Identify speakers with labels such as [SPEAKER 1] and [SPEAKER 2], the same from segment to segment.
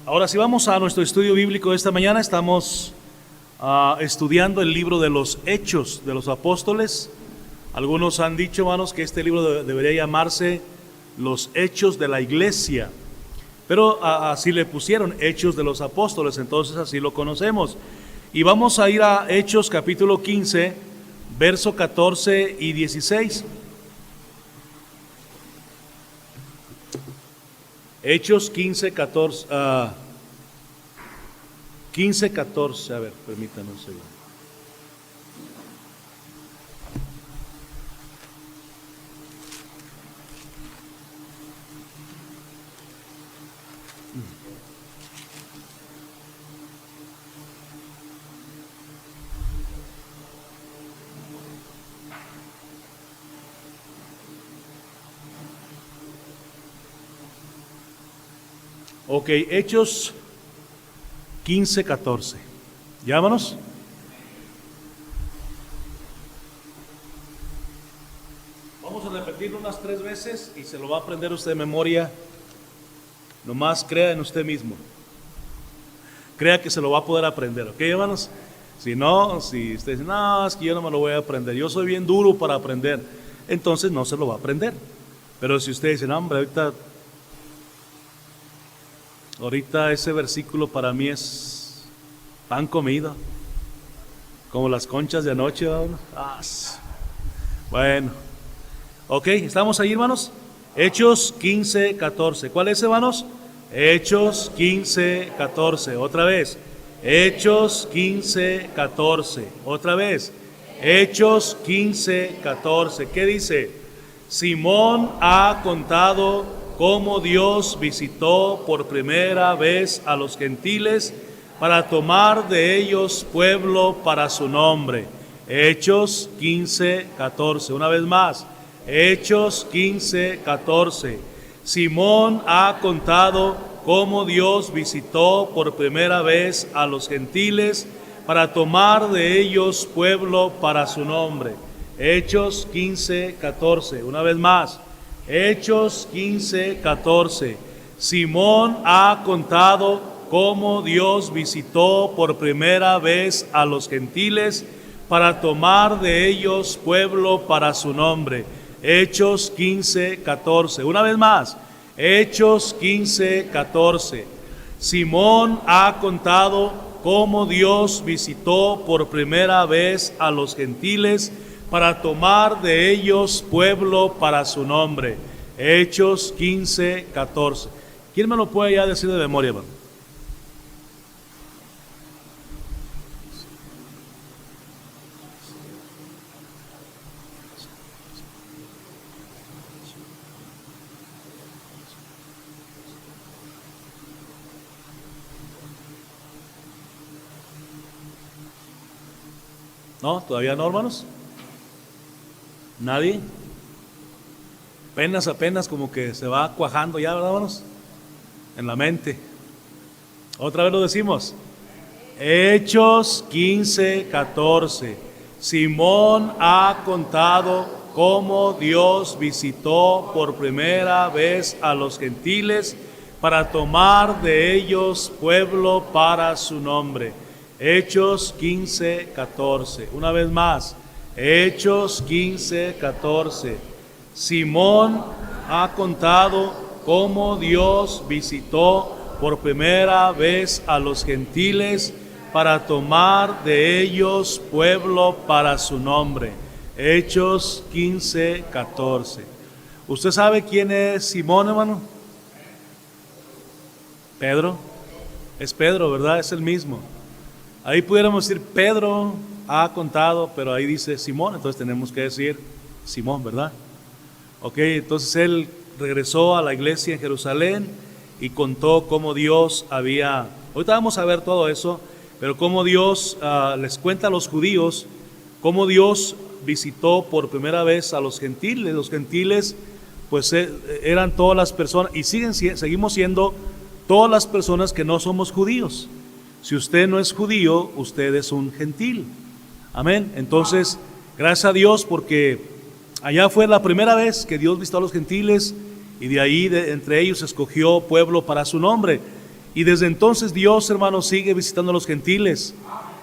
[SPEAKER 1] Ahora sí vamos a nuestro estudio bíblico de esta mañana. Estamos estudiando el libro de los Hechos de los Apóstoles. Algunos han dicho, hermanos, que este libro debería llamarse Los Hechos de la Iglesia, pero así le pusieron, Hechos de los Apóstoles, entonces así lo conocemos. Y vamos a ir a Hechos capítulo 15, verso 14 y 16. Hechos 15, 14, 15, 14, a ver, permítanme un segundo. Ok, Hechos 15, 14. Llámanos. Vamos a repetirlo unas 3 veces y se lo va a aprender usted de memoria. Nomás crea en usted mismo. Crea que se lo va a poder aprender, ¿ok, hermanos? Si no, si usted dice, no, es que yo no me lo voy a aprender, yo soy bien duro para aprender, entonces no se lo va a aprender. Pero si usted dice, no, hombre, ahorita ese versículo para mí es pan comido, como las conchas de anoche, ¿no? Bueno, ok, ¿estamos ahí, hermanos? Hechos 15, 14. ¿Cuál es, hermanos? Hechos 15, 14. Otra vez. Hechos 15, 14. Otra vez. Hechos 15, 14. ¿Qué dice? Simón ha contado cómo Dios visitó por primera vez a los gentiles para tomar de ellos pueblo para su nombre. Hechos 15, 14. Una vez más. Hechos 15, 14. Simón ha contado cómo Dios visitó por primera vez a los gentiles para tomar de ellos pueblo para su nombre. Hechos 15, 14. Una vez más. Hechos 15, 14. Simón ha contado cómo Dios visitó por primera vez a los gentiles para tomar de ellos pueblo para su nombre. Hechos 15, 14. Una vez más. Hechos 15, 14. Simón ha contado cómo Dios visitó por primera vez a los gentiles para tomar de ellos pueblo para su nombre. Hechos 15, 14. ¿Quién me lo puede ya decir de memoria, hermano? ¿No? ¿Todavía no, hermanos? ¿Nadie? Apenas como que se va cuajando ya, ¿verdad, hermanos? En la mente. Otra vez lo decimos. Hechos 15, 14. Simón ha contado cómo Dios visitó por primera vez a los gentiles para tomar de ellos pueblo para su nombre. Hechos 15, 14. Una vez más. Hechos 15, 14. Simón ha contado cómo Dios visitó por primera vez a los gentiles para tomar de ellos pueblo para su nombre. Hechos 15, 14. ¿Usted sabe quién es Simón, hermano? Pedro. Es Pedro, ¿verdad? Es el mismo. Ahí pudiéramos decir Pedro ha contado, pero ahí dice Simón, entonces tenemos que decir Simón, ¿verdad? Ok, entonces él regresó a la iglesia en Jerusalén y contó cómo Dios había, ahorita vamos a ver todo eso, pero cómo Dios les cuenta a los judíos, cómo Dios visitó por primera vez a los gentiles. Los gentiles pues eran todas las personas, y seguimos siendo todas las personas que no somos judíos. Si usted no es judío, usted es un gentil. Amén. Entonces, gracias a Dios porque allá fue la primera vez que Dios visitó a los gentiles y de ahí entre ellos escogió pueblo para su nombre. Y desde entonces Dios, hermanos, sigue visitando a los gentiles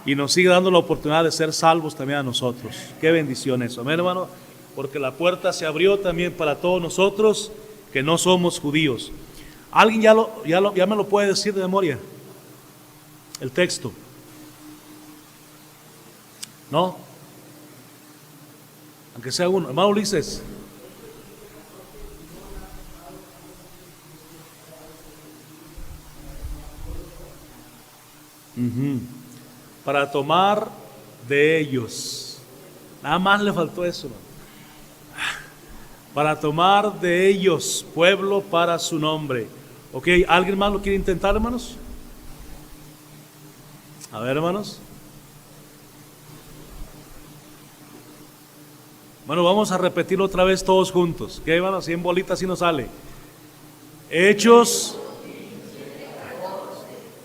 [SPEAKER 1] y nos sigue dando la oportunidad de ser salvos también a nosotros. Qué bendición eso, amén, hermano, porque la puerta se abrió también para todos nosotros que no somos judíos. ¿Alguien ya me lo puede decir de memoria? El texto. ¿No? Aunque sea uno. Hermano Ulises. Para tomar de ellos. Nada más le faltó eso, hermano. Para tomar de ellos pueblo para su nombre. Ok, ¿alguien más lo quiere intentar, hermanos? A ver, hermanos. Bueno, vamos a repetirlo otra vez todos juntos. ¿Qué, hermanos? 100 bolitas así nos sale. Hechos.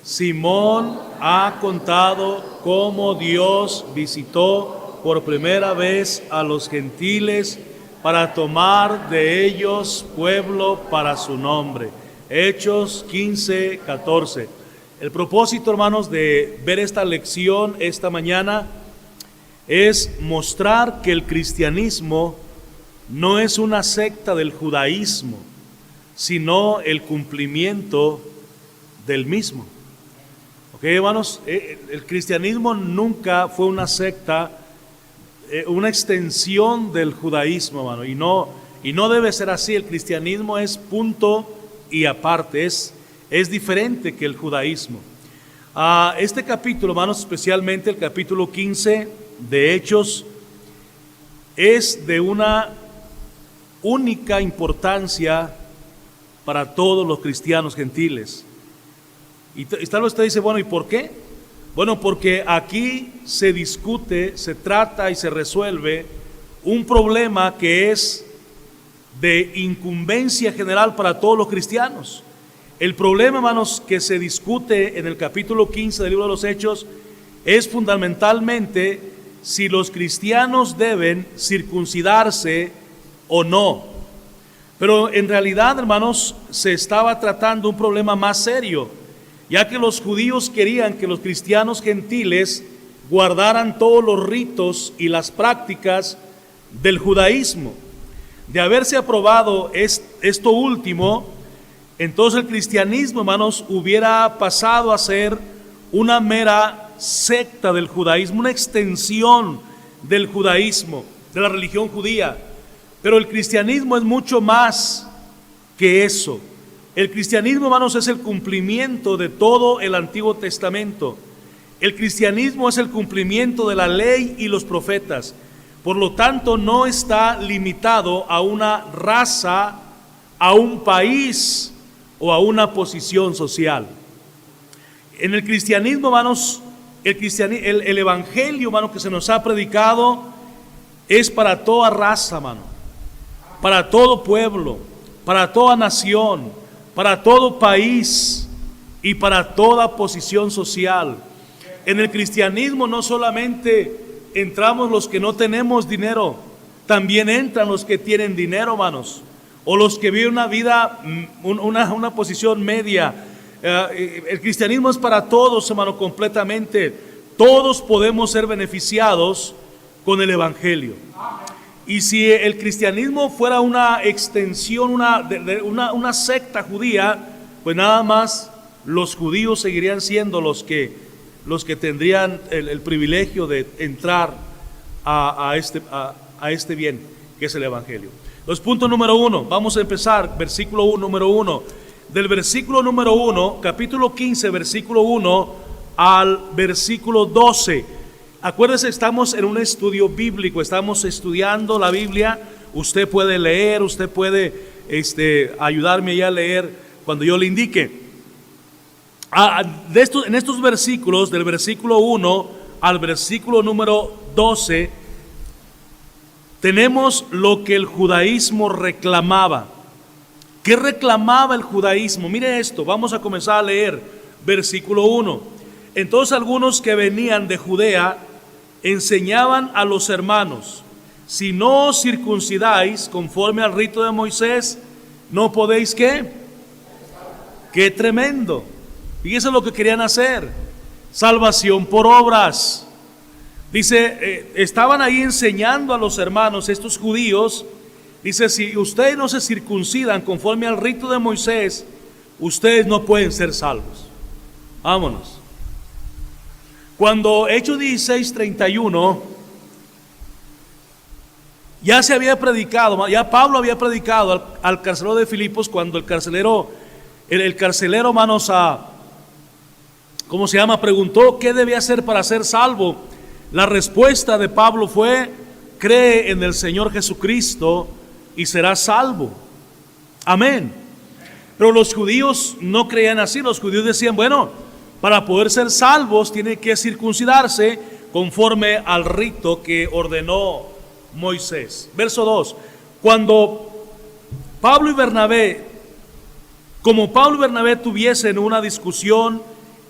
[SPEAKER 1] Simón ha contado cómo Dios visitó por primera vez a los gentiles para tomar de ellos pueblo para su nombre. Hechos 15:14. El propósito, hermanos, de ver esta lección esta mañana es mostrar que el cristianismo no es una secta del judaísmo, sino el cumplimiento del mismo. Ok, hermanos, el cristianismo nunca fue una secta, una extensión del judaísmo, hermano, y no debe ser así. El cristianismo es punto y aparte, es diferente que el judaísmo. Este capítulo, hermanos, especialmente el capítulo 15 de Hechos, es de una única importancia para todos los cristianos gentiles. Y tal vez usted dice, bueno, ¿y por qué? Bueno, porque aquí se discute, se trata y se resuelve un problema que es de incumbencia general para todos los cristianos. El problema, hermanos, que se discute en el capítulo 15 del libro de los Hechos es fundamentalmente si los cristianos deben circuncidarse o no. Pero en realidad, hermanos, se estaba tratando un problema más serio, ya que los judíos querían que los cristianos gentiles guardaran todos los ritos y las prácticas del judaísmo. De haberse aprobado esto último, entonces el cristianismo, hermanos, hubiera pasado a ser una mera secta del judaísmo, una extensión del judaísmo, de la religión judía. Pero el cristianismo es mucho más que eso. El cristianismo, hermanos, es el cumplimiento de todo el Antiguo Testamento. El cristianismo es el cumplimiento de la ley y los profetas. Por lo tanto, no está limitado a una raza, a un país o a una posición social. En el cristianismo, hermanos, el evangelio, hermano, que se nos ha predicado es para toda raza, hermano, para todo pueblo, para toda nación, para todo país y para toda posición social. En el cristianismo no solamente entramos los que no tenemos dinero, también entran los que tienen dinero, hermanos, o los que viven una vida, una posición media. El cristianismo es para todos, hermano, completamente. Todos podemos ser beneficiados con el evangelio. Y si el cristianismo fuera una extensión, una secta judía, pues nada más los judíos seguirían siendo los que tendrían el privilegio de entrar a este bien que es el evangelio. Entonces, punto número 1, vamos a empezar, versículo número 1. Del versículo número 1, capítulo 15, versículo 1 al versículo 12. Acuérdese, estamos en un estudio bíblico, estamos estudiando la Biblia. Usted puede leer, usted puede ayudarme ya a leer cuando yo le indique. En estos versículos, del versículo 1 al versículo número 12, tenemos lo que el judaísmo reclamaba. ¿Qué reclamaba el judaísmo? Mire esto, vamos a comenzar a leer versículo 1. Entonces algunos que venían de Judea enseñaban a los hermanos: si no os circuncidáis conforme al rito de Moisés, no podéis, ¿qué? ¡Qué tremendo! Fíjense lo que querían hacer: salvación por obras. Dice, estaban ahí enseñando a los hermanos, estos judíos. Dice, si ustedes no se circuncidan conforme al rito de Moisés, ustedes no pueden ser salvos. Vámonos. Cuando Hechos 16:31, ya se había predicado, ya Pablo había predicado al carcelero de Filipos, cuando el carcelero, hermanos, ¿cómo se llama?, preguntó qué debía hacer para ser salvo. La respuesta de Pablo fue: cree en el Señor Jesucristo y serás salvo. Amén. Pero los judíos no creían así. Los judíos decían, bueno, para poder ser salvos tiene que circuncidarse conforme al rito que ordenó Moisés. Verso 2. Como Pablo y Bernabé tuviesen una discusión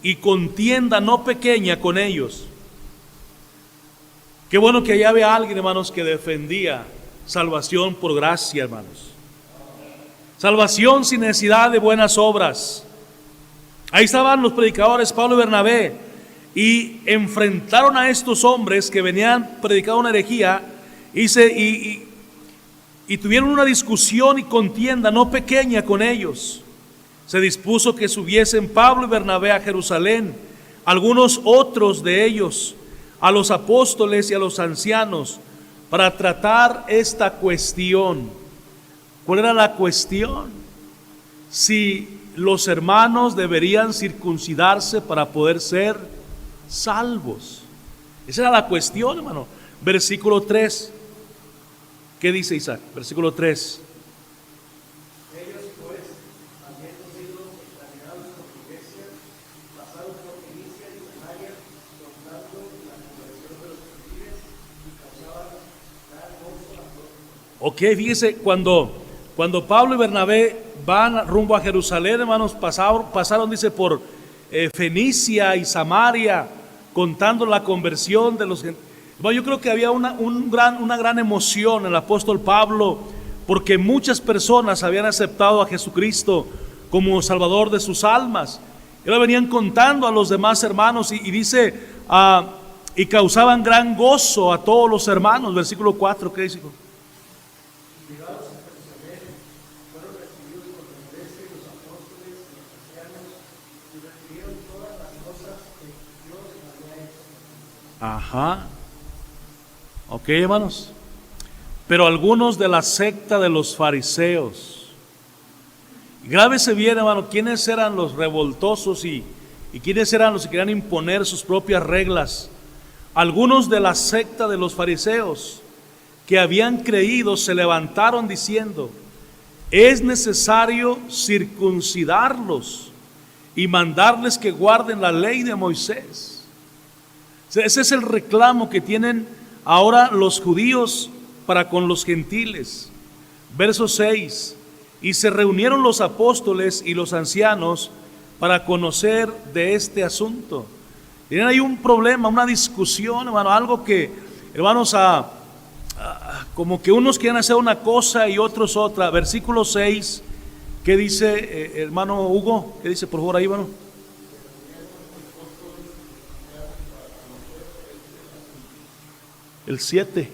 [SPEAKER 1] y contienda no pequeña con ellos. Qué bueno que allá había alguien, hermanos, que defendía salvación por gracia, hermanos. Salvación sin necesidad de buenas obras. Ahí estaban los predicadores Pablo y Bernabé, y enfrentaron a estos hombres que venían predicando una herejía, y tuvieron una discusión y contienda no pequeña con ellos. Se dispuso que subiesen Pablo y Bernabé a Jerusalén, algunos otros de ellos, a los apóstoles y a los ancianos, para tratar esta cuestión. ¿Cuál era la cuestión? Si los hermanos deberían circuncidarse para poder ser salvos. Esa era la cuestión, hermano. Versículo 3. ¿Qué dice Isaac? Versículo 3.
[SPEAKER 2] Ellos pues, habiendo sido examinados por la iglesia, pasaron por Fenicia y Samaria, soplando la conversión de los gentiles, y causaban gran gozo a todos.
[SPEAKER 1] Ok, fíjese, cuando Pablo y Bernabé van rumbo a Jerusalén, hermanos, pasaron, dice, por Fenicia y Samaria, contando la conversión de los gentiles. Bueno, yo creo que había una gran emoción en el apóstol Pablo, porque muchas personas habían aceptado a Jesucristo como Salvador de sus almas. Y lo venían contando a los demás hermanos, y dice, y causaban gran gozo a todos los hermanos. Versículo 4, ¿qué dice?
[SPEAKER 2] Llegados a Jerusalén, fueron recibidos por la iglesia y los apóstoles y los ancianos, y refirieron todas las cosas que Dios había hecho.
[SPEAKER 1] Ajá. Ok, hermanos. Pero algunos de la secta de los fariseos, grábese bien, hermano, quiénes eran los revoltosos y quiénes eran los que querían imponer sus propias reglas. Algunos de la secta de los fariseos que habían creído se levantaron diciendo: es necesario circuncidarlos y mandarles que guarden la ley de Moisés. Ese es el reclamo que tienen ahora los judíos para con los gentiles. Verso 6. Y se reunieron los apóstoles y los ancianos para conocer de este asunto. Tienen ahí un problema, una discusión, hermano, algo que, hermanos, como que unos quieren hacer una cosa y otros otra. Versículo 6, ¿qué dice, hermano Hugo? ¿Qué dice, por favor, ahí, hermano? El 7.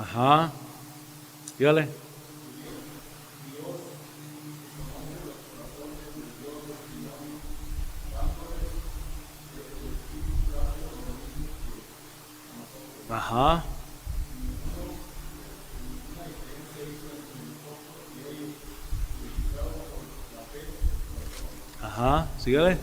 [SPEAKER 1] Ajá. Dígale. Ajá. Ajá, sígale.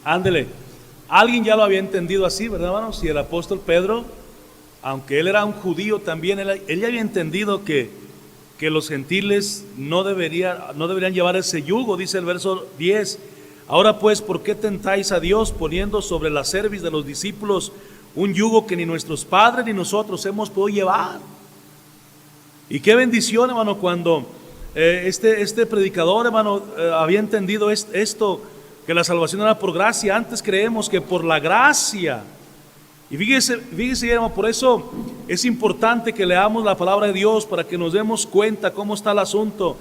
[SPEAKER 1] Ándele. Alguien ya lo había entendido así, ¿verdad, hermanos? Y el apóstol Pedro, aunque él era un judío también, él ya había entendido que los gentiles no deberían llevar ese yugo. Dice el verso 10: ahora pues, ¿por qué tentáis a Dios poniendo sobre la cerviz de los discípulos un yugo que ni nuestros padres ni nosotros hemos podido llevar? Y qué bendición, hermano, cuando este predicador, hermano, había entendido esto, que la salvación era por gracia. Antes creemos que por la gracia. Y fíjese, hermano, por eso es importante que leamos la palabra de Dios para que nos demos cuenta cómo está el asunto.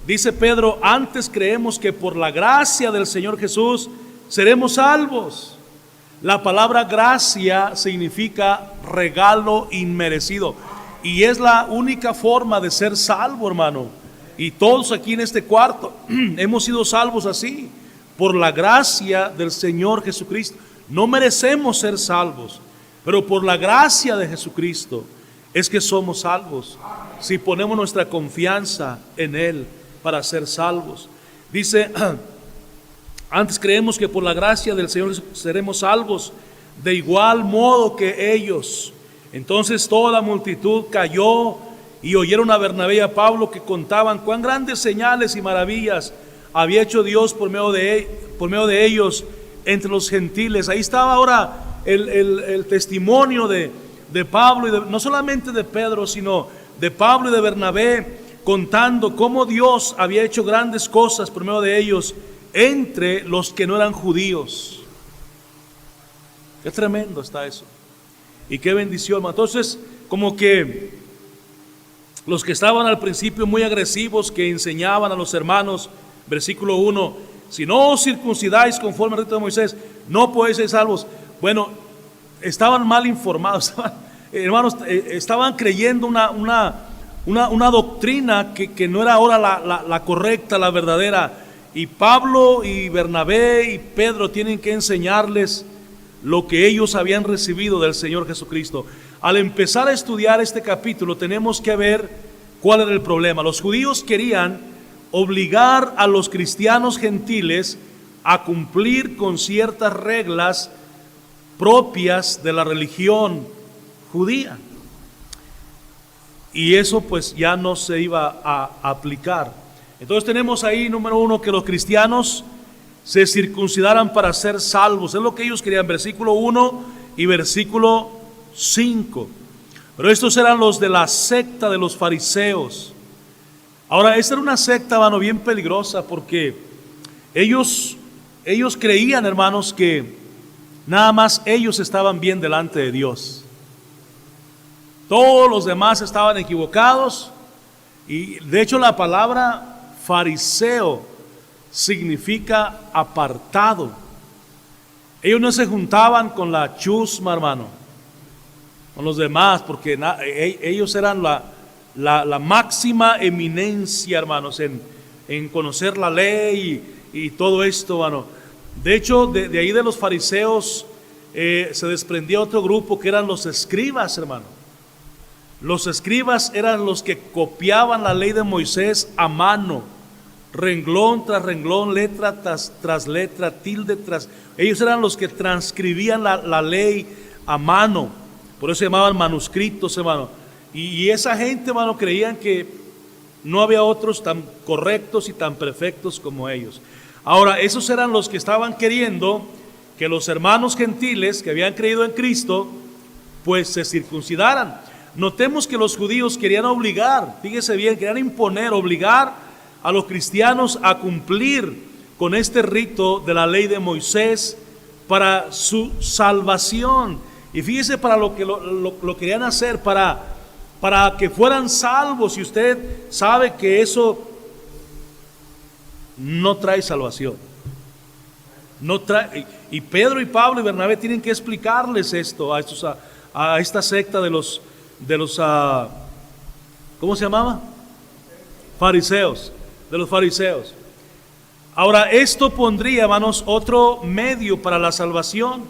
[SPEAKER 1] Dice Pedro: antes creemos que por la gracia del Señor Jesús seremos salvos. La palabra gracia significa regalo inmerecido, y es la única forma de ser salvo, hermano. Y todos aquí en este cuarto hemos sido salvos así, por la gracia del Señor Jesucristo. No merecemos ser salvos, pero por la gracia de Jesucristo es que somos salvos, si ponemos nuestra confianza en Él para ser salvos. Dice: antes creemos que por la gracia del Señor seremos salvos, de igual modo que ellos. Entonces toda la multitud cayó y oyeron a Bernabé y a Pablo, que contaban cuán grandes señales y maravillas había hecho Dios por medio de ellos entre los gentiles. Ahí estaba ahora el testimonio de Pablo, y no solamente de Pedro, sino de Pablo y de Bernabé, contando cómo Dios había hecho grandes cosas por medio de ellos entre los que no eran judíos. Qué tremendo está eso, y qué bendición, hermano. Entonces, como que los que estaban al principio muy agresivos, que enseñaban a los hermanos, versículo 1: si no os circuncidáis conforme al rito de Moisés, no podéis ser salvos. Bueno, estaban mal informados, hermanos, estaban creyendo una doctrina que no era ahora la correcta, la verdadera. Y Pablo y Bernabé y Pedro tienen que enseñarles lo que ellos habían recibido del Señor Jesucristo. Al empezar a estudiar este capítulo, tenemos que ver cuál era el problema. Los judíos querían obligar a los cristianos gentiles a cumplir con ciertas reglas propias de la religión judía, y eso pues ya no se iba a aplicar. Entonces tenemos ahí, número 1, que los cristianos se circuncidaran para ser salvos. Es lo que ellos querían, versículo 1 y versículo 5. Pero estos eran los de la secta de los fariseos. Ahora, esta era una secta, hermano, bien peligrosa, porque ellos creían, hermanos, que nada más ellos estaban bien delante de Dios. Todos los demás estaban equivocados. Y de hecho la palabra fariseo significa apartado. Ellos no se juntaban con la chusma, hermano, con los demás, porque ellos eran la máxima eminencia, hermanos, en conocer la ley y todo esto, hermano. De hecho, de ahí de los fariseos se desprendía otro grupo, que eran los escribas, hermano. Los escribas eran los que copiaban la ley de Moisés a mano, renglón tras renglón, letra tras letra, tilde tras. Ellos eran los que transcribían la ley a mano. Por eso se llamaban manuscritos, hermano. Y esa gente, hermano, creían que no había otros tan correctos y tan perfectos como ellos. Ahora, esos eran los que estaban queriendo que los hermanos gentiles que habían creído en Cristo, pues se circuncidaran. Notemos que los judíos querían obligar, fíjese bien, querían imponer, obligar a los cristianos a cumplir con este rito de la ley de Moisés para su salvación. Y fíjese para lo que lo querían hacer, para que fueran salvos. Y usted sabe que eso no trae salvación. No trae. Y Pedro y Pablo y Bernabé tienen que explicarles esto a esta secta de los ¿cómo se llamaba? Fariseos, de los fariseos. Ahora, esto pondría, hermanos, otro medio para la salvación,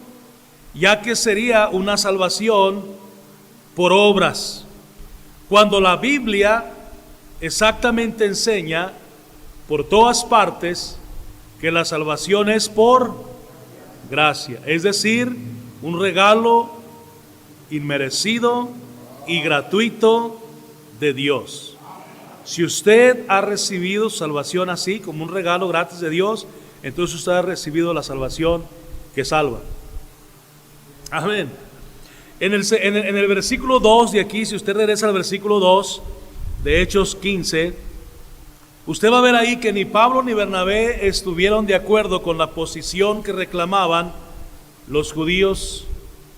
[SPEAKER 1] ya que sería una salvación por obras, cuando la Biblia exactamente enseña por todas partes que la salvación es por gracia, es decir, un regalo inmerecido y gratuito de Dios. Si usted ha recibido salvación así, como un regalo gratis de Dios, entonces usted ha recibido la salvación que salva. Amén. En el versículo 2 de aquí, si usted regresa al versículo 2 de Hechos 15, usted va a ver ahí que ni Pablo ni Bernabé estuvieron de acuerdo con la posición que reclamaban los judíos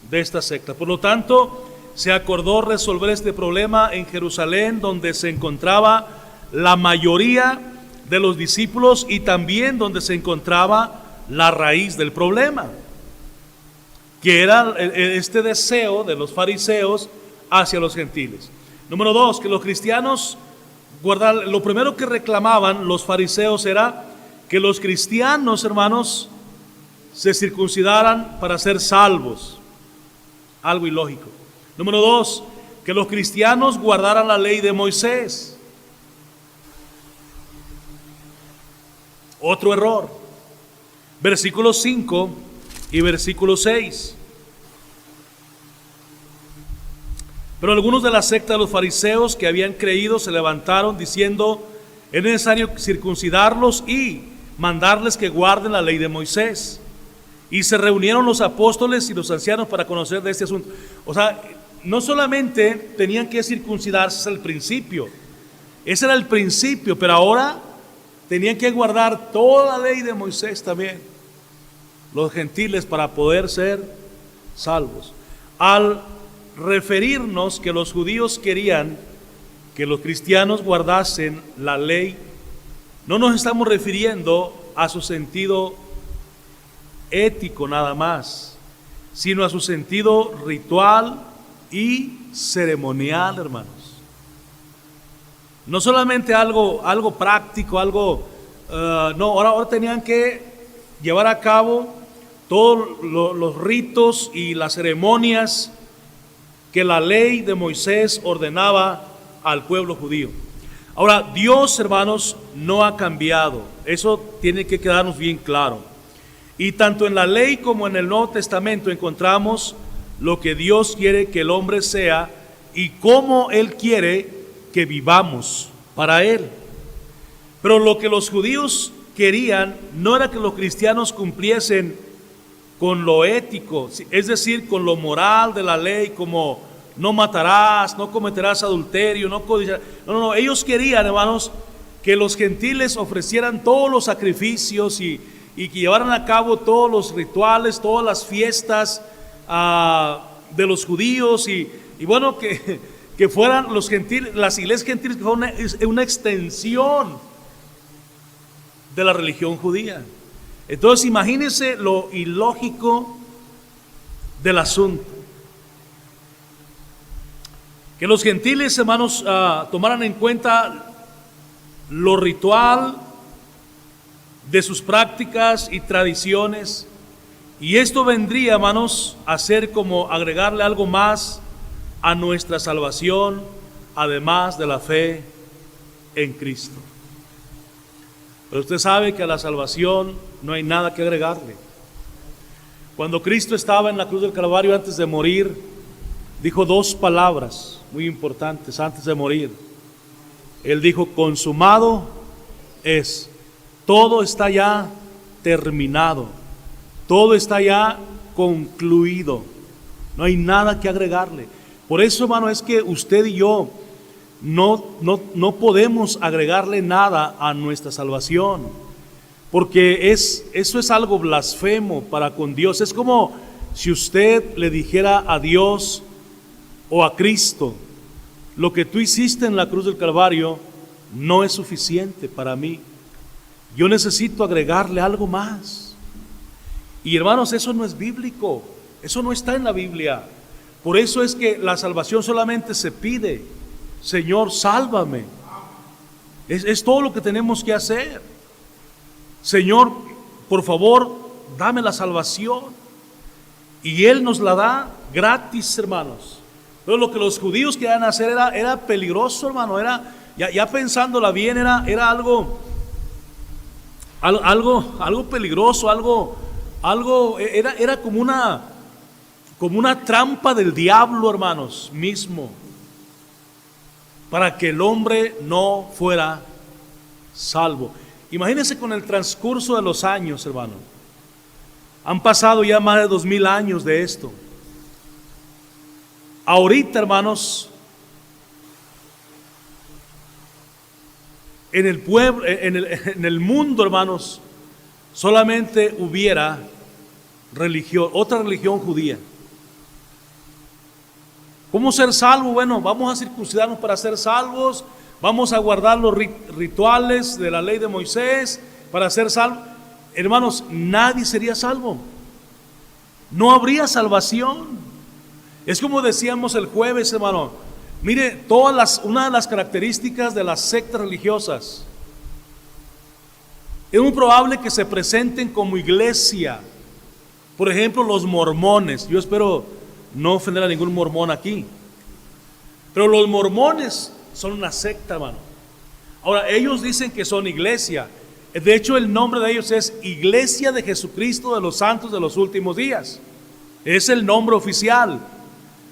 [SPEAKER 1] de esta secta. Por lo tanto, se acordó resolver este problema en Jerusalén, donde se encontraba la mayoría de los discípulos y también donde se encontraba la raíz del problema, que era este deseo de los fariseos hacia los gentiles. Número 2, que los cristianos lo primero que reclamaban los fariseos era que los cristianos, hermanos, se circuncidaran para ser salvos. Algo ilógico. Número 2, que los cristianos guardaran la ley de Moisés. Otro error. Versículo 5 y versículo 6. Pero algunos de la secta de los fariseos que habían creído se levantaron diciendo: es necesario circuncidarlos y mandarles que guarden la ley de Moisés. Y se reunieron los apóstoles y los ancianos para conocer de este asunto. O sea, no solamente tenían que circuncidarse al principio, ese era el principio, pero ahora tenían que guardar toda la ley de Moisés también, los gentiles, para poder ser salvos. Al referirnos que los judíos querían que los cristianos guardasen la ley, no nos estamos refiriendo a su sentido ético nada más, sino a su sentido ritual y ceremonial, hermanos. No solamente algo práctico, no, ahora tenían que llevar a cabo todos los ritos y las ceremonias que la ley de Moisés ordenaba al pueblo judío. Ahora, Dios, hermanos, no ha cambiado. Eso tiene que quedarnos bien claro. Y tanto en la ley como en el Nuevo Testamento encontramos lo que Dios quiere que el hombre sea y cómo Él quiere que vivamos para Él. Pero lo que los judíos querían no era que los cristianos cumpliesen con lo ético, es decir, con lo moral de la ley, como no matarás, no cometerás adulterio, no codiciarás. No, ellos querían, hermanos, que los gentiles ofrecieran todos los sacrificios y que llevaran a cabo todos los rituales, todas las fiestas de los judíos y bueno, que fueran los gentiles, las iglesias gentiles, que fueran una extensión de la religión judía. Entonces imagínense lo ilógico del asunto. Que los gentiles, hermanos, tomaran en cuenta lo ritual de sus prácticas y tradiciones, y esto vendría, hermanos, a ser como agregarle algo más a nuestra salvación, además de la fe en Cristo. Pero usted sabe que a la salvación no hay nada que agregarle. Cuando Cristo estaba en la cruz del Calvario antes de morir, dijo dos palabras muy importantes antes de morir. Él dijo: consumado es. Todo está ya terminado. Todo está ya concluido. No hay nada que agregarle. Por eso, hermano, es que usted y yo no podemos agregarle nada a nuestra salvación, porque eso es algo blasfemo para con Dios. Es como si usted le dijera a Dios o a Cristo: lo que tú hiciste en la cruz del Calvario no es suficiente para mí, yo necesito agregarle algo más. Y hermanos, eso no es bíblico, eso no está en la Biblia. Por eso es que la salvación solamente se pide: Señor, sálvame. Es todo lo que tenemos que hacer. Señor, por favor, dame la salvación. Y Él nos la da gratis, hermanos. Pero lo que los judíos querían hacer era peligroso, hermano. Ya pensándola bien, era algo peligroso, algo Algo, era como una trampa del diablo, hermanos, mismo, para que el hombre no fuera salvo. Imagínense con el transcurso de los años, hermano. Han pasado ya más de 2000 años de esto. Ahorita, hermanos, en el pueblo, en el mundo, hermanos, solamente hubiera religión, otra religión judía. ¿Cómo ser salvo? Bueno, vamos a circuncidarnos para ser salvos, vamos a guardar los rituales de la ley de Moisés para ser salvos. Hermanos, nadie sería salvo. No habría salvación. Es como decíamos el jueves, hermano. Mire, una de las características de las sectas religiosas es muy probable que se presenten como iglesia. Por ejemplo, los mormones. Yo espero no ofender a ningún mormón aquí, pero los mormones son una secta, hermano. Ahora, ellos dicen que son iglesia. De hecho, el nombre de ellos es Iglesia de Jesucristo de los Santos de los Últimos Días. Es el nombre oficial,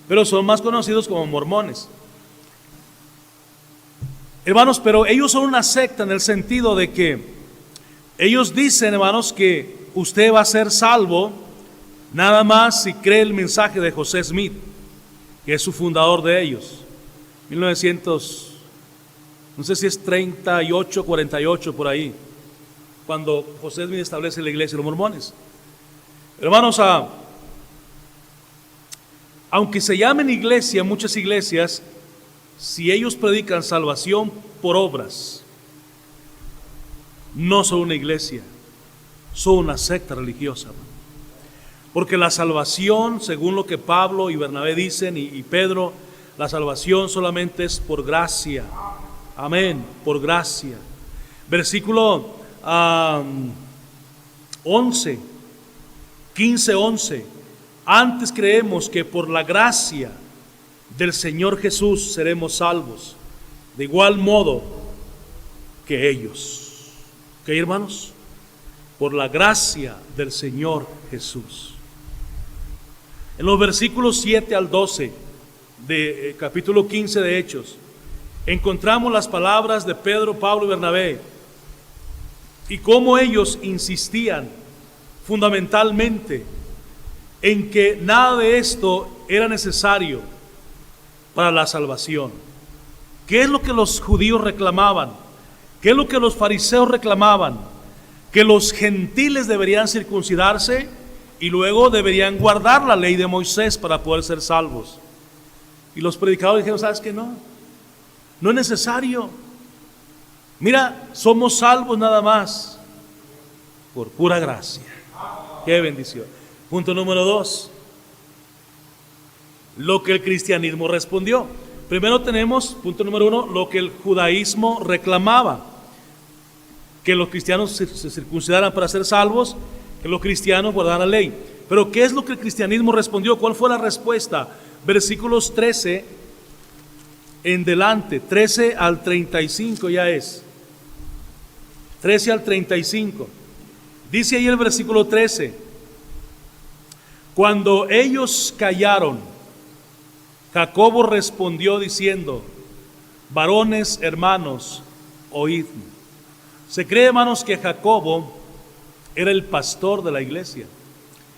[SPEAKER 1] pero son más conocidos como mormones. Hermanos, pero ellos son una secta en el sentido de que ellos dicen, hermanos, que usted va a ser salvo nada más si cree el mensaje de José Smith, que es su fundador de ellos. 1900, no sé si es 38, 48 por ahí, cuando José Smith establece la iglesia de los mormones. Hermanos, aunque se llamen iglesia, muchas iglesias, si ellos predican salvación por obras, no son una iglesia, son una secta religiosa. Porque la salvación, según lo que Pablo y Bernabé dicen y Pedro, la salvación solamente es por gracia. Amén, por gracia. Versículo 11, 15, 11. Antes creemos que por la gracia del Señor Jesús seremos salvos, de igual modo que ellos. ¿Ok, hermanos? Por la gracia del Señor Jesús. En los versículos 7 al 12 de capítulo 15 de Hechos, encontramos las palabras de Pedro, Pablo y Bernabé y cómo ellos insistían fundamentalmente en que nada de esto era necesario para la salvación. ¿Qué es lo que los judíos reclamaban? ¿Qué es lo que los fariseos reclamaban? Que los gentiles deberían circuncidarse y luego deberían guardar la ley de Moisés para poder ser salvos. Y los predicadores dijeron, ¿sabes qué? No es necesario. Mira, somos salvos nada más por pura gracia. Qué bendición. Punto número 2. Lo que el cristianismo respondió. Primero tenemos, punto número 1, lo que el judaísmo reclamaba. Que los cristianos se circuncidaran para ser salvos, que los cristianos guardaran la ley. Pero ¿qué es lo que el cristianismo respondió? ¿Cuál fue la respuesta? Versículos 13 en delante, 13 al 35 ya es. 13 al 35. Dice ahí el versículo 13. Cuando ellos callaron, Jacobo respondió diciendo, varones hermanos, oídme. Se cree, hermanos, que Jacobo era el pastor de la iglesia,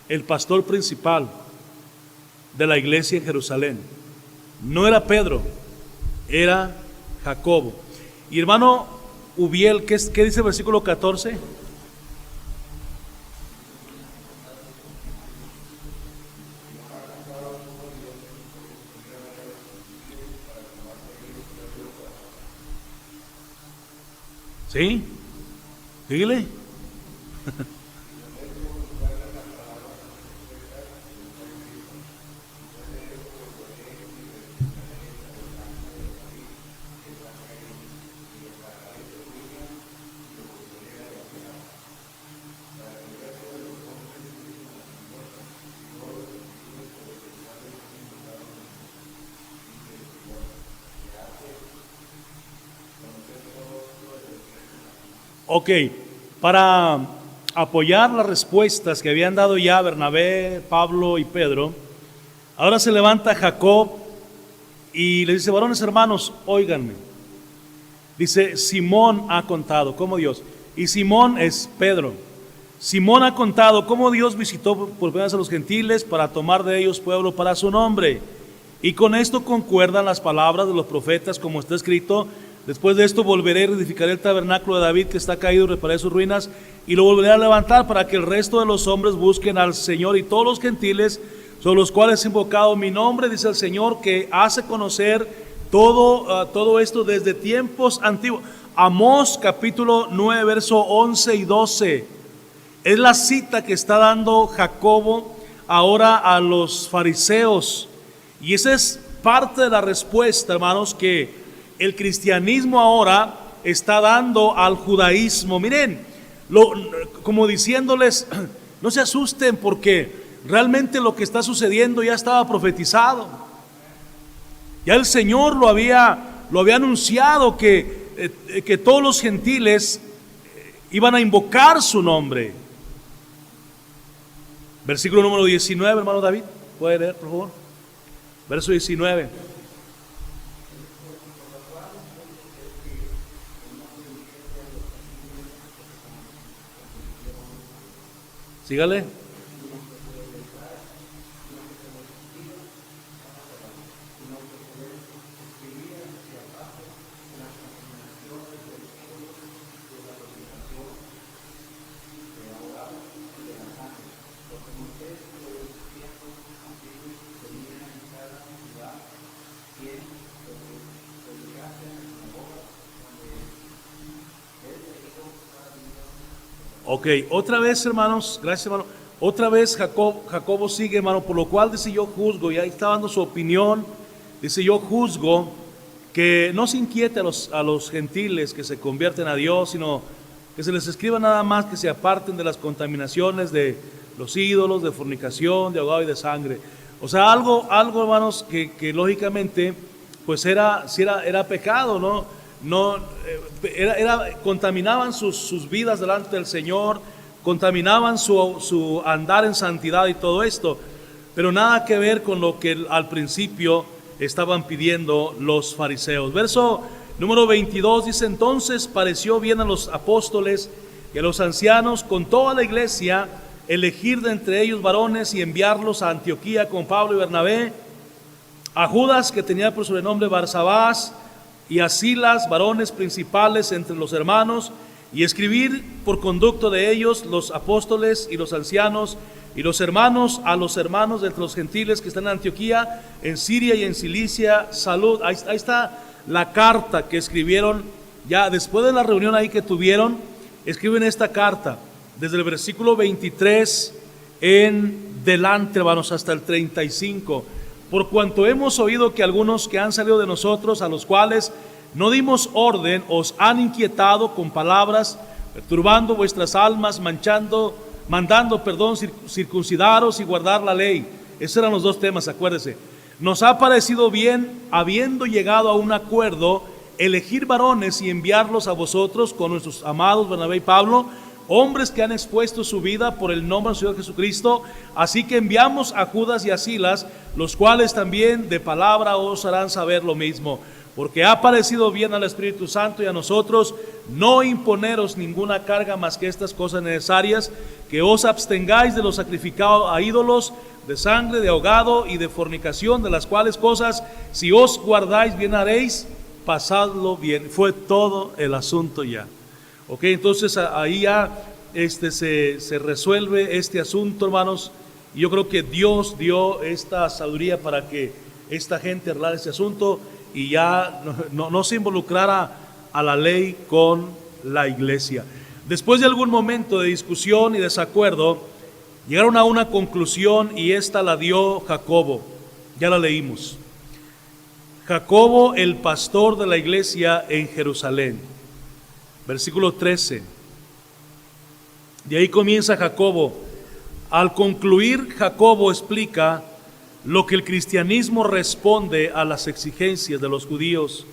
[SPEAKER 1] el pastor principal de la iglesia en Jerusalén. No era Pedro, era Jacobo. Y hermano Ubiel, ¿qué dice el versículo 14? ¿Sí? Dígale. Ok, para apoyar las respuestas que habían dado ya Bernabé, Pablo y Pedro, ahora se levanta Jacob y le dice: varones hermanos, óiganme. Dice: Simón ha contado cómo Dios, y Simón es Pedro, Simón ha contado cómo Dios visitó por primera vez a los gentiles para tomar de ellos pueblo para su nombre. Y con esto concuerdan las palabras de los profetas, como está escrito: después de esto volveré y reedificaré el tabernáculo de David que está caído, y repararé sus ruinas, y lo volveré a levantar para que el resto de los hombres busquen al Señor, y todos los gentiles sobre los cuales he invocado mi nombre, dice el Señor, que hace conocer todo esto desde tiempos antiguos. Amós capítulo 9, verso 11 y 12. Es la cita que está dando Jacobo ahora a los fariseos. Y esa es parte de la respuesta, hermanos, que el cristianismo ahora está dando al judaísmo. Miren, como diciéndoles: no se asusten, porque realmente lo que está sucediendo ya estaba profetizado. Ya el Señor lo había anunciado, que todos los gentiles iban a invocar su nombre. Versículo número 19, hermano David, ¿puede leer, por favor? Verso 19. Sígale. Ok, otra vez, hermanos, gracias, hermano. Otra vez Jacobo sigue, hermano, por lo cual dice: yo juzgo, y ahí está dando su opinión. Dice: yo juzgo que no se inquiete a los gentiles que se convierten a Dios, sino que se les escriba nada más que se aparten de las contaminaciones de los ídolos, de fornicación, de ahogado y de sangre. O sea, algo hermanos, que lógicamente pues era pecado, ¿no? Contaminaban sus vidas delante del Señor, contaminaban su andar en santidad y todo esto, pero nada que ver con lo que al principio estaban pidiendo los fariseos. Verso número 22 dice: entonces pareció bien a los apóstoles y a los ancianos con toda la iglesia elegir de entre ellos varones y enviarlos a Antioquía con Pablo y Bernabé, a Judas, que tenía por sobrenombre Barsabás, y a Silas, varones principales entre los hermanos, y escribir por conducto de ellos los apóstoles y los ancianos y los hermanos a los hermanos de entre los gentiles que están en Antioquía, en Siria y en Cilicia, salud. Ahí está la carta que escribieron ya después de la reunión ahí que tuvieron. Escriben esta carta desde el versículo 23 en delante, hermanos, hasta el 35. Por cuanto hemos oído que algunos que han salido de nosotros, a los cuales no dimos orden, os han inquietado con palabras, perturbando vuestras almas, mandando circuncidaros y guardar la ley. Esos eran los dos temas, acuérdese. Nos ha parecido bien, habiendo llegado a un acuerdo, elegir varones y enviarlos a vosotros con nuestros amados Bernabé y Pablo, hombres que han expuesto su vida por el nombre del Señor Jesucristo. Así que enviamos a Judas y a Silas, los cuales también de palabra os harán saber lo mismo, porque ha parecido bien al Espíritu Santo y a nosotros no imponeros ninguna carga más que estas cosas necesarias, que os abstengáis de lo sacrificado a ídolos, de sangre, de ahogado y de fornicación, de las cuales cosas, si os guardáis, bien haréis. Pasadlo bien. Fue todo el asunto ya. Ok, entonces ahí ya se resuelve este asunto, hermanos. Y yo creo que Dios dio esta sabiduría para que esta gente arreglara este asunto y ya no se involucrara a la ley con la iglesia. Después de algún momento de discusión y desacuerdo, llegaron a una conclusión, y esta la dio Jacobo. Ya la leímos. Jacobo, el pastor de la iglesia en Jerusalén. Versículo 13. De ahí comienza Jacobo. Al concluir, Jacobo explica lo que el cristianismo responde a las exigencias de los judíos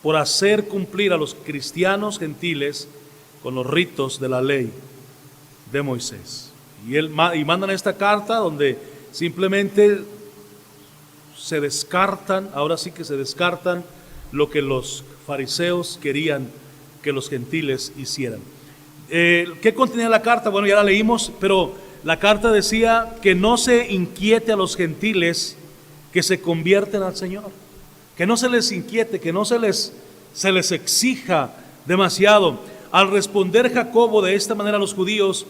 [SPEAKER 1] por hacer cumplir a los cristianos gentiles con los ritos de la ley. de Moisés. Y mandan esta carta donde simplemente se descartan, ahora sí que se descartan lo que los fariseos querían que los gentiles hicieran. ¿Qué contenía la carta? Bueno, ya la leímos, pero la carta decía que no se inquiete a los gentiles que se convierten al Señor, que no se les inquiete, que no se les exija demasiado. Al responder Jacobo de esta manera a los judíos,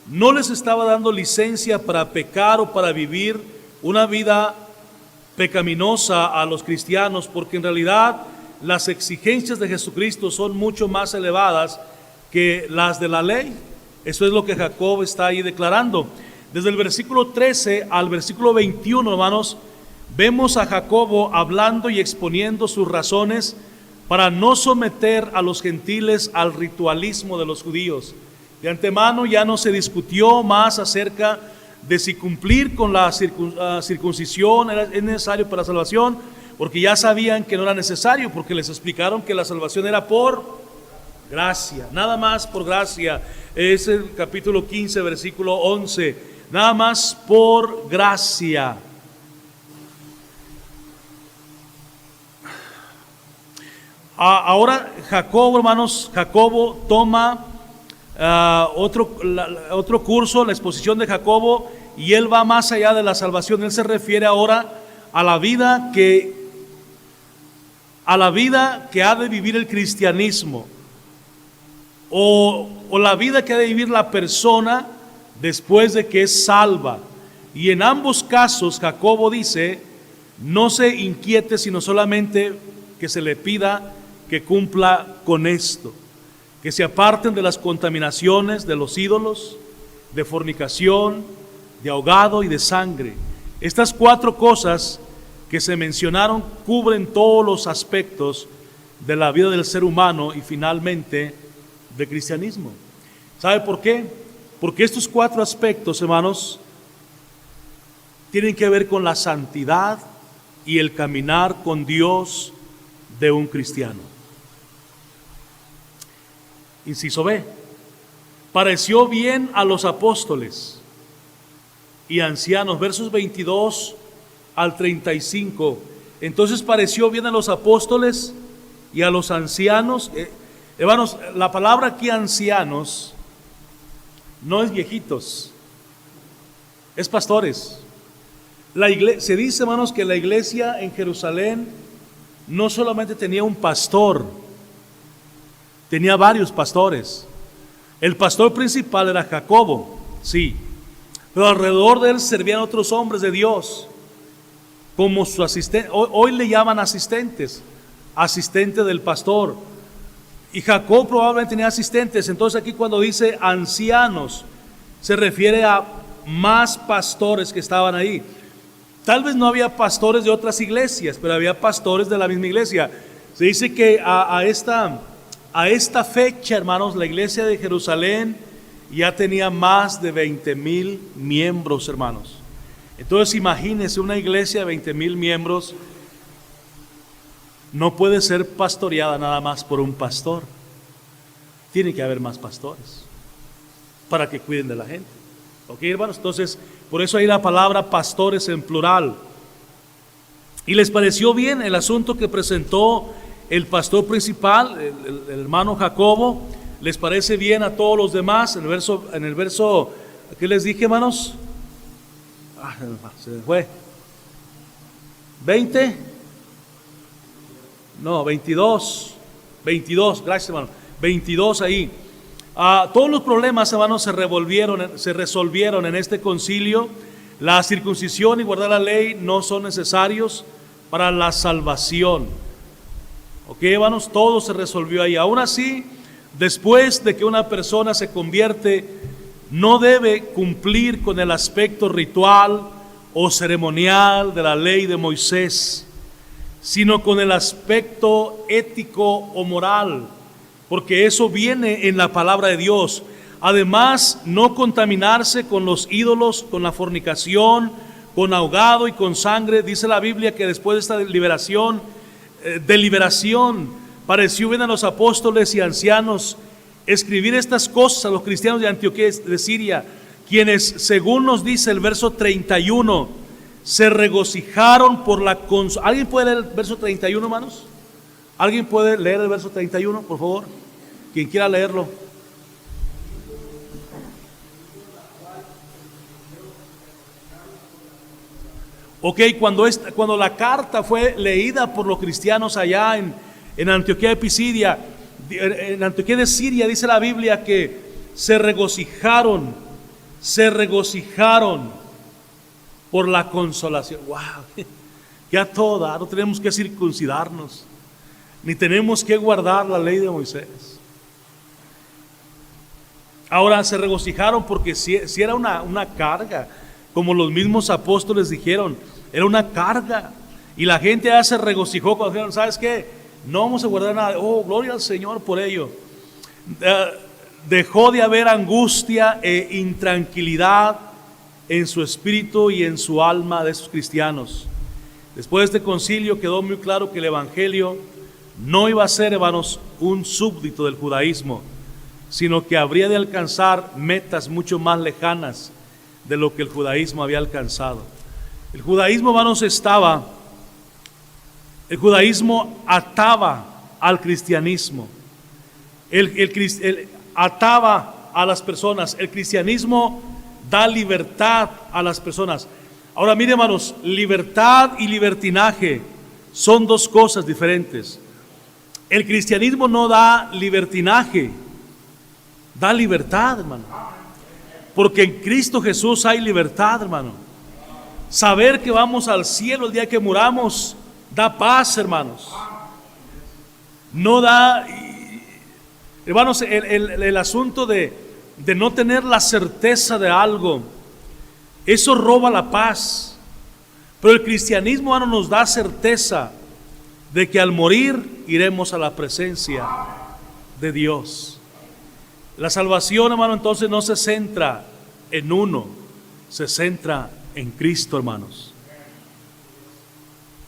[SPEAKER 1] no les estaba dando licencia para pecar o para vivir una vida pecaminosa a los cristianos, porque en realidad las exigencias de Jesucristo son mucho más elevadas que las de la ley. Eso es lo que Jacob está ahí declarando. Desde el versículo 13 al versículo 21, hermanos, vemos a Jacobo hablando y exponiendo sus razones para no someter a los gentiles al ritualismo de los judíos. De antemano ya no se discutió más acerca de si cumplir con la circuncisión es necesario para la salvación, porque ya sabían que no era necesario, porque les explicaron que la salvación era por gracia, nada más por gracia. Es el capítulo 15, versículo 11, nada más por gracia. Ahora Jacobo, hermanos, Jacobo toma otro curso, la exposición de Jacobo, y él va más allá de la salvación. Él se refiere ahora a la vida que ha de vivir el cristianismo, o la vida que ha de vivir la persona después de que es salva. Y en ambos casos Jacobo dice: no se inquiete, sino solamente que se le pida que cumpla con esto, que se aparten de las contaminaciones de los ídolos, de fornicación, de ahogado y de sangre. Estas 4 cosas que se mencionaron cubren todos los aspectos de la vida del ser humano y finalmente del cristianismo. ¿Sabe por qué? Porque estos 4 aspectos, hermanos, tienen que ver con la santidad y el caminar con Dios de un cristiano. Inciso B: pareció bien a los apóstoles y ancianos, versos 22 al 35. Entonces pareció bien a los apóstoles y a los ancianos. Hermanos, la palabra aquí ancianos no es viejitos, es pastores. Se dice, hermanos, que la iglesia en Jerusalén no solamente tenía un pastor, tenía varios pastores. El pastor principal era Jacobo, sí, pero alrededor de él servían otros hombres de Dios como su asistente. Hoy le llaman asistentes, asistente del pastor. Y Jacob probablemente tenía asistentes. Entonces aquí cuando dice ancianos, se refiere a más pastores que estaban ahí. Tal vez no había pastores de otras iglesias, pero había pastores de la misma iglesia. Se dice que a esta fecha, hermanos, la iglesia de Jerusalén ya tenía más de 20,000 miembros, hermanos. Entonces imagínense, una iglesia de 20,000 miembros no puede ser pastoreada nada más por un pastor. Tiene que haber más pastores para que cuiden de la gente. ¿Ok, hermanos? Entonces, por eso hay la palabra pastores en plural. Y les pareció bien el asunto que presentó el pastor principal, el hermano Jacobo. Les parece bien a todos los demás. En el verso, ¿qué les dije, hermanos? Se me fue. 20. No, 22. 22, gracias, hermano. 22 ahí. Todos los problemas, hermanos, se resolvieron en este concilio. La circuncisión y guardar la ley no son necesarios para la salvación. Ok, hermanos, todo se resolvió ahí. Aún así, después de que una persona se convierte, no debe cumplir con el aspecto ritual o ceremonial de la ley de Moisés, sino con el aspecto ético o moral, porque eso viene en la palabra de Dios. Además, no contaminarse con los ídolos, con la fornicación, con ahogado y con sangre. Dice la Biblia que después de esta deliberación, pareció bien a los apóstoles y ancianos escribir estas cosas a los cristianos de Antioquía de Siria, quienes, según nos dice el verso 31, se regocijaron por la consolación. ¿Alguien puede leer el verso 31, hermanos? ¿Alguien puede leer el verso 31, por favor? Quien quiera leerlo. Ok, cuando la carta fue leída por los cristianos allá en Antioquía de Pisidia, en Antioquía de Siria, dice la Biblia que se regocijaron por la consolación. ¡Wow! Ya toda, no tenemos que circuncidarnos, ni tenemos que guardar la ley de Moisés. Ahora se regocijaron porque si era una carga, como los mismos apóstoles dijeron, era una carga. Y la gente ya se regocijó cuando dijeron, ¿sabes qué? No vamos a guardar nada. Oh, gloria al Señor por ello. Dejó de haber angustia e intranquilidad en su espíritu y en su alma de esos cristianos. Después de este concilio quedó muy claro que el evangelio no iba a ser, hermanos, un súbdito del judaísmo, sino que habría de alcanzar metas mucho más lejanas de lo que el judaísmo había alcanzado. El judaísmo, hermanos, el judaísmo ataba al cristianismo, ataba a las personas. El cristianismo da libertad a las personas. Ahora mire, hermanos, libertad y libertinaje son dos cosas diferentes. El cristianismo no da libertinaje, da libertad, hermano. Porque en Cristo Jesús hay libertad, hermano. Saber que vamos al cielo el día que muramos da paz, hermanos. No da, hermanos, el asunto de no tener la certeza de algo, eso roba la paz. Pero el cristianismo, hermano, nos da certeza de que al morir iremos a la presencia de Dios. La salvación, hermano, entonces no se centra en uno, se centra en Cristo, hermanos.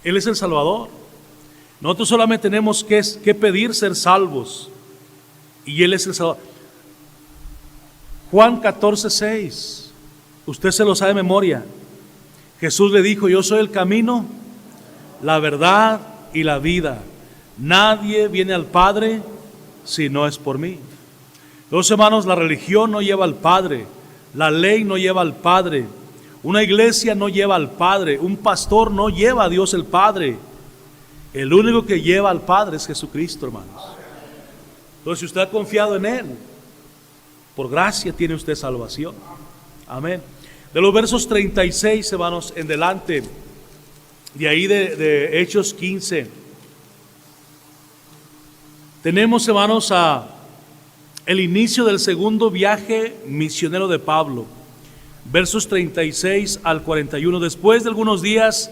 [SPEAKER 1] Él es el Salvador. Nosotros solamente tenemos que pedir ser salvos, y Él es el Salvador. Juan 14:6, usted se lo sabe de memoria. Jesús le dijo: yo soy el camino, la verdad y la vida. Nadie viene al Padre si no es por mí. Entonces, hermanos, la religión no lleva al Padre, la ley no lleva al Padre, una iglesia no lleva al Padre, un pastor no lleva a Dios el Padre. El único que lleva al Padre es Jesucristo, hermanos. Entonces, si usted ha confiado en Él, por gracia tiene usted salvación. Amén. De los versos 36, hermanos, en delante, de ahí de Hechos 15, tenemos, hermanos, el inicio del segundo viaje misionero de Pablo. Versos 36 al 41. Después de algunos días,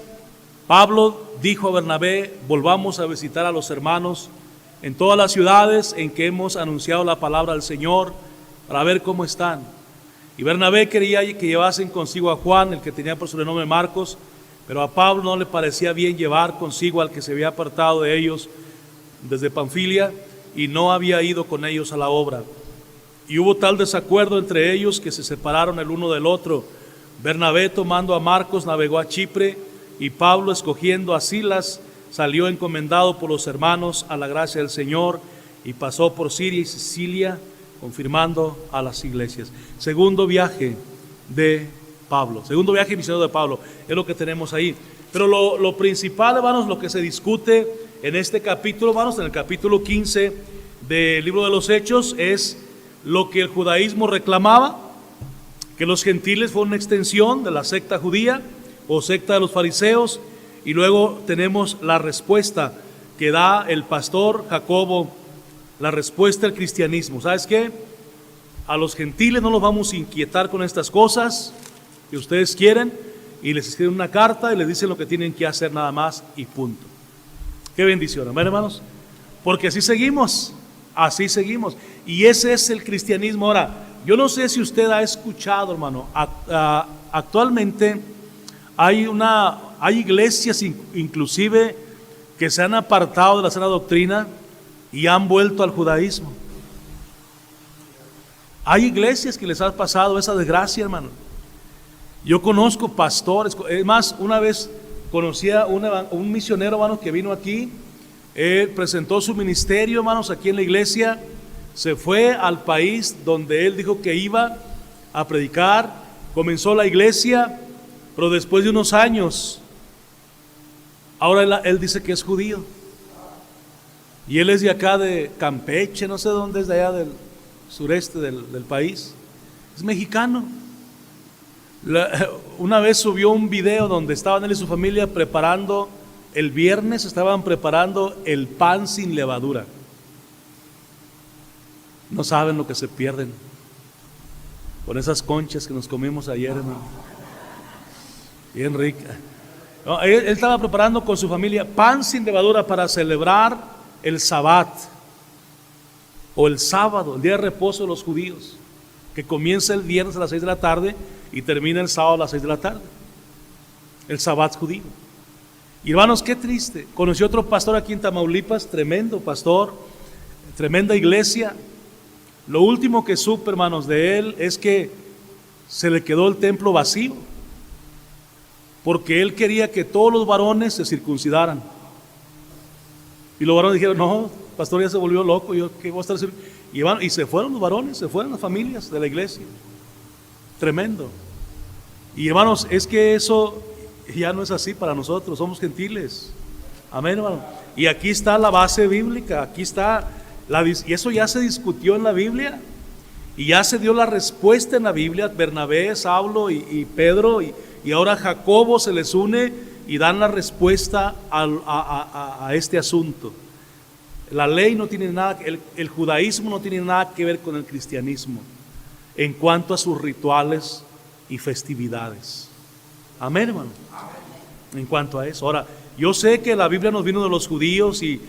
[SPEAKER 1] Pablo dijo a Bernabé: volvamos a visitar a los hermanos en todas las ciudades en que hemos anunciado la palabra del Señor, para ver cómo están. Y Bernabé quería que llevasen consigo a Juan, el que tenía por sobrenombre Marcos, pero a Pablo no le parecía bien llevar consigo al que se había apartado de ellos desde Panfilia y no había ido con ellos a la obra. Y hubo tal desacuerdo entre ellos que se separaron el uno del otro. Bernabé, tomando a Marcos, navegó a Chipre, y Pablo, escogiendo a Silas, salió encomendado por los hermanos a la gracia del Señor, y pasó por Siria y Sicilia, confirmando a las iglesias. Segundo viaje de Pablo, segundo viaje misionero de Pablo, es lo que tenemos ahí. Pero lo principal, hermanos, lo que se discute en este capítulo, hermanos, en el capítulo 15 del libro de los Hechos, es lo que el judaísmo reclamaba, que los gentiles fueron una extensión de la secta judía o secta de los fariseos, y luego tenemos la respuesta que da el pastor Jacobo, la respuesta al cristianismo. ¿Sabes qué? A los gentiles no los vamos a inquietar con estas cosas que ustedes quieren, y les escriben una carta y les dicen lo que tienen que hacer nada más y punto. Qué bendición, amén, hermanos, porque así seguimos. Y ese es el cristianismo. Ahora, yo no sé si usted ha escuchado, hermano, actualmente hay iglesias inclusive que se han apartado de la sana doctrina y han vuelto al judaísmo. Hay iglesias que les ha pasado esa desgracia, hermano. Yo conozco pastores, es más, una vez conocí a un misionero, hermano, que vino aquí. Él presentó su ministerio, hermanos, aquí en la iglesia. Se fue al país donde él dijo que iba a predicar. Comenzó la iglesia, pero después de unos años, ahora él dice que es judío. Y él es de acá de Campeche, no sé dónde es, de allá del sureste del país. Es mexicano. Una vez subió un video donde estaban él y su familia preparando, el viernes estaban preparando el pan sin levadura. No saben lo que se pierden con esas conchas que nos comimos ayer, hermano. Bien rica. No, él estaba preparando con su familia pan sin levadura para celebrar el Sabbat, o el sábado, el día de reposo de los judíos, que comienza el viernes a las 6 de la tarde y termina el sábado a las 6 de la tarde. El Sabbat judío. Y hermanos, qué triste. Conocí otro pastor aquí en Tamaulipas, tremendo pastor, tremenda iglesia. Lo último que supe, hermanos, de él es que se le quedó el templo vacío, porque él quería que todos los varones se circuncidaran. Y los varones dijeron: no, pastor ya se volvió loco, yo qué voy a estar circuncidado. Y se fueron los varones, se fueron las familias de la iglesia. Tremendo. Y hermanos, es que eso ya no es así para nosotros, somos gentiles. Amén, hermano. Y aquí está la base bíblica, aquí está y eso ya se discutió en la Biblia, y ya se dio la respuesta en la Biblia. Bernabé, Saulo y Pedro y ahora Jacobo se les une y dan la respuesta a este asunto. La ley no tiene nada, el judaísmo no tiene nada que ver con el cristianismo en cuanto a sus rituales y festividades. Amén, hermano. En cuanto a eso. Ahora, yo sé que la Biblia nos vino de los judíos y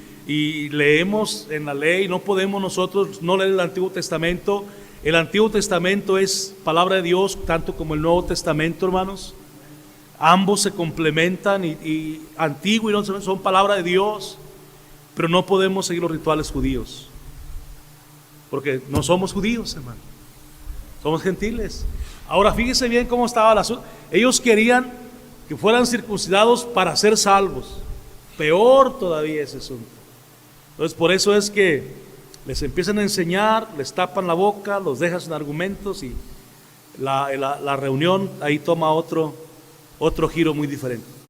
[SPEAKER 1] leemos en la ley. No podemos nosotros no leer el Antiguo Testamento. El Antiguo Testamento es palabra de Dios, tanto como el Nuevo Testamento, hermanos. Ambos se complementan y Antiguo y Nuevo Testamento son palabra de Dios, pero no podemos seguir los rituales judíos, porque no somos judíos, hermano. Somos gentiles. Ahora fíjese bien cómo estaba el asunto. Ellos querían que fueran circuncidados para ser salvos. Peor todavía ese asunto. Entonces por eso es que les empiezan a enseñar, les tapan la boca, los dejan sin argumentos, y la reunión ahí toma otro giro muy diferente.